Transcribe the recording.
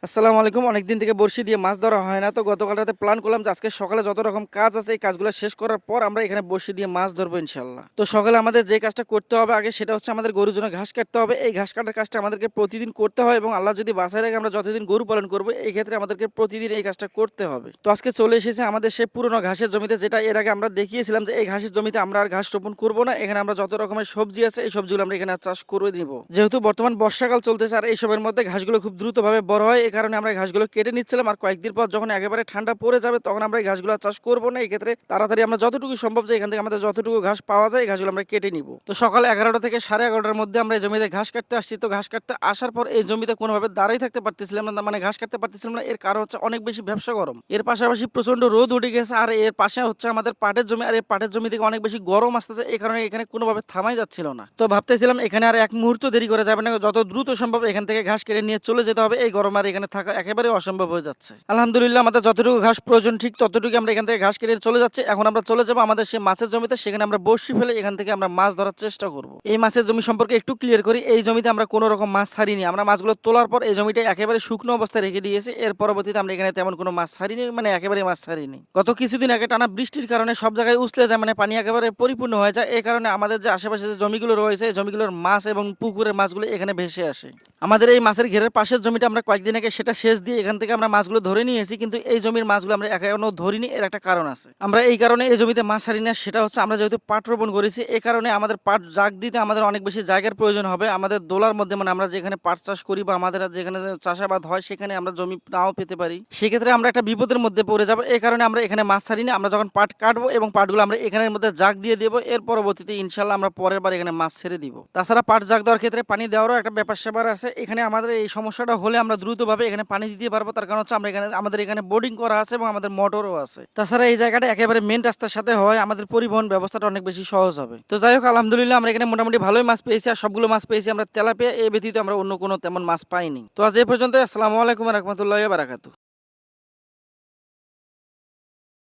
আসসালামু আলাইকুম। অনেকদিন থেকে বড়শি দিয়ে মাছ ধরা হয় না। তো গতকাল রাতে প্ল্যান করলাম যে আজকে সকালে যত রকম কাজ আছে এই কাজগুলো শেষ করার পর আমরা এখানে বড়শি দিয়ে মাছ ধরবো ইনশাল্লাহ। তো সকালে আমাদের যে কাজটা করতে হবে আগে সেটা হচ্ছে আমাদের গরুর জন্য ঘাস কাটতে হবে। এই ঘাস কাটার কাজটা আমাদেরকে প্রতিদিন করতে হয় এবং আল্লাহ যদি বাঁচায় রাখে আমরা যতদিন গরু পালন করবো এই ক্ষেত্রে আমাদেরকে প্রতিদিন এই কাজটা করতে হবে। তো আজকে চলে এসেছে আমাদের সেই পুরনো ঘাসের জমিতে, যেটা এর আগে আমরা দেখিয়েছিলাম যে এই ঘাসের জমিতে আমরা আর ঘাস রোপণ করবো না। এখানে আমরা যত রকমের সবজি আছে এই সবজিগুলো আমরা এখানে চাষ করে দিব। যেহেতু বর্তমান বর্ষাকাল চলতেছে আর এইসবের মধ্যে ঘাসগুলো খুব দ্রুতভাবে বড় হয়, এই কারণে আমরা ঘাসগুলো কেটে নিচ্ছিলাম। আর কয়েকদিন পর যখন একেবারে ঠান্ডা পড়ে যাবে তখন আমরা এই ঘাসগুলো চাষ করবো না। এই ক্ষেত্রে তাড়াতাড়ি আমরা যতটুকু সম্ভব যে এখান থেকে আমাদের যতটুকু ঘাস পাওয়া যায় এই ঘাসগুলো আমরা কেটে নিব। তো সকাল 11টা থেকে 11:30টার মধ্যে আমরা এই জমিতে ঘাস কাটতে আসছি। তো ঘাস কাটতে আসার পর এই জমিতে কোনোভাবে দাঁড়াই থাকতে পারতেছিলাম না, মানে ঘাস কাটতে পারতেছিলাম না। এর কারণ হচ্ছে অনেক বেশি ব্যবসা গরম, এর পাশাপাশি প্রচন্ড রোদ উঠে গেছে। আর এর পাশে হচ্ছে আমাদের পাটের জমি, আর এই পাটের জমি থেকে অনেক বেশি গরম আসতেছে, এই কারণে এখানে কোনোভাবে থামাই যাচ্ছিল না। তো ভাবতেছিলাম এখানে আর এক মুহূর্ত দেরি করে যাবে না, যত দ্রুত সম্ভব এখান থেকে ঘাস কেটে নিয়ে চলে যেতে হবে। এই গরম আর এখানে থাকা একেবারে অসম্ভব হয়ে যাচ্ছে। আলহামদুলিল্লাহ আমাদের যতটুকু ঘাস প্রয়োজন ঠিক ততটুকু আমরা এখান থেকে ঘাস কেটে চলে যাচ্ছে। এখন আমরা চলে যাবো আমাদের সেই মাছের জমিতে, সেখানে আমরা বড়শি ফেলে এখান থেকে আমরা মাছ ধরার চেষ্টা করব। এই মাছের জমি সম্পর্কে একটু ক্লিয়ার করি। এই জমিতে আমরা কোনো রকম মাছ ছাড়িনি। আমরা মাছগুলো তোলার পর এই জমিটা একেবারে শুকনো অবস্থায় রেখে দিয়েছি। এর পরবর্তীতে আমরা এখানে তেমন কোনো মাছ ছাড়িনি, মানে একেবারে মাছ ছাড়িনি। গত কিছুদিন আগে টানা বৃষ্টির কারণে সব জায়গায় উছলে যায়, মানে পানি একেবারে পরিপূর্ণ হয়ে যায়। এই কারণে আমাদের যে আশেপাশে যে জমিগুলো রয়েছে এই জমিগুলোর মাছ এবং পুকুরের মাছগুলো এখানে ভেসে আসে। আমাদের এই মাছের ঘেরের পাশের জমিটা আমরা কয়েকদিন আগে সেটা সেচ দিয়ে এখান থেকে আমরা মাছগুলো ধরে নিয়েছি, কিন্তু এই জমির মাছগুলো আমরা এখনো ধরিনি। এর একটা কারণ আছে। আমরা এই কারণে এই জমিতে মাছ ছাড়ি না, সেটা হচ্ছে আমরা যেহেতু পাট রোপণ করেছি এই কারণে আমাদের পাট জাগ দিতে আমাদের অনেক বেশি জায়গার প্রয়োজন হবে। আমাদের দোলার মধ্যে, মানে আমরা যেখানে পাট চাষ করি বা আমাদের যেখানে চাষাবাদ হয় সেখানে আমরা জমি নাও পেতে পারি। সেক্ষেত্রে আমরা একটা বিপদের মধ্যে পড়ে যাবো। এই কারণে আমরা এখানে মাছ ছাড়ি না। আমরা যখন পাট কাটবো এবং পাটগুলো আমরা এখানের মধ্যে জাগ দিয়ে দেবো, এর পরবর্তীতে ইনশাল্লাহ আমরা পরের বার এখানে মাছ ছেড়ে দিব। তাছাড়া পাট জাগ দেওয়ার ক্ষেত্রে পানি দেওয়ারও একটা ব্যাপার স্যাপার আছে। এখানে আমাদের এই সমস্যাটা হলে আমরা দ্রুতভাবে এখানে পানি দিতে পারবো, তার কারণ হচ্ছে আমরা এখানে আমাদের এখানে বোর্ডিং করা আছে এবং আমাদের মোটরও আছে। তাছাড়া এই জায়গাটা একেবারে মেন রাস্তার সাথে হয়, আমাদের পরিবহন ব্যবস্থাটা অনেক বেশি সহজ হবে। তো যাই হোক, আলহামদুলিল্লাহ আমরা এখানে মোটামুটি ভালোই মাছ পেয়েছি। আর সবগুলো মাছ পেয়েছি আমরা তেলাপিয়া, এই ব্যতীত আমরা অন্য কোনো তেমন মাছ পাইনি। তো আজ এই পর্যন্ত। আসসালামু আলাইকুম ওয়া রাহমাতুল্লাহি ওয়া বারাকাতুহু।